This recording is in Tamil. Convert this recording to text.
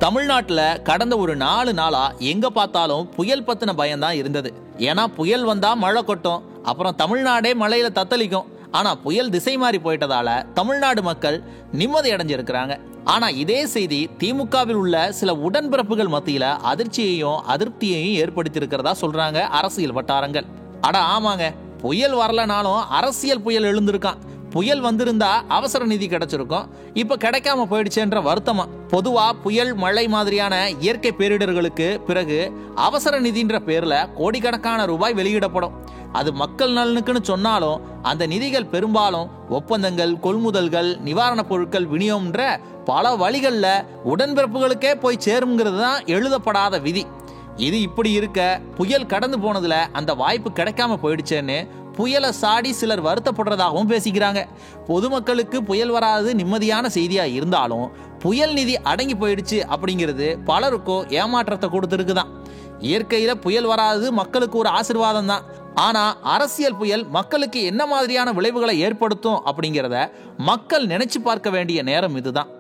தமிழ்நாட்டுல கடந்த ஒரு 4 நாளா எங்க பார்த்தாலும் புயல் பத்தின பயம்தான் இருந்தது. ஏன்னா புயல் வந்தா மழை கொட்டும், அப்புறம் தமிழ்நாடே மழையில தத்தளிக்கும். ஆனா புயல் திசை மாறி போயிட்டதால தமிழ்நாடு மக்கள் நிம்மதி அடைஞ்சிருக்கிறாங்க. ஆனா இதே செய்தி திமுகவில் உள்ள சில உடன்பிறப்புகள் மத்தியில அதிர்ச்சியையும் அதிருப்தியையும் ஏற்படுத்தி இருக்கிறதா சொல்றாங்க அரசியல் வட்டாரங்கள். அட ஆமாங்க, புயல் வரலனாலும் அரசியல் புயல் எழுந்திருக்கான். புயல் வந்திருந்தா அவசர நிதி கிடைச்சிருக்கும், இப்ப கிடைக்காம போயிடுச்சுன்ற வருத்தமா. பொதுவா புயல், மழை மாதிரியான இயற்கை பேரிடர்களுக்கு பிறகு அவசர நிதின்ற பேர்ல கோடிக்கணக்கான ரூபாய் வெளியிடப்படும். அது மக்கள் நலனுக்குன்னு சொன்னாலும் அந்த நிதிகள் பெரும்பாலும் ஒப்பந்தங்கள், கொள்முதல்கள், நிவாரணப் பொருட்கள் விநியோகம்ன்ற பல வழிகள்ல உடன்பிறப்புகளுக்கே போய் சேருங்கிறது தான் எழுதப்படாத விதி. இது இப்படி இருக்க புயல் கடந்து போனதுல அந்த வாய்ப்பு கிடைக்காம போயிடுச்சேன்னு புயலை சாடி சிலர் வருத்தப்படுறதாகவும் பேசிக்கிறாங்க. பொதுமக்களுக்கு புயல் வராது நிம்மதியான செய்தியா இருந்தாலும் புயல் நிதி அடங்கி போயிடுச்சு அப்படிங்கிறது பலருக்கும் ஏமாற்றத்தை கொடுத்துருக்குதான். இயற்கையில புயல் வராது மக்களுக்கு ஒரு ஆசீர்வாதம் தான். ஆனா அரசியல் புயல் மக்களுக்கு என்ன மாதிரியான விளைவுகளை ஏற்படுத்தும் அப்படிங்கிறத மக்கள் நினைச்சு பார்க்க வேண்டிய நேரம் இதுதான்.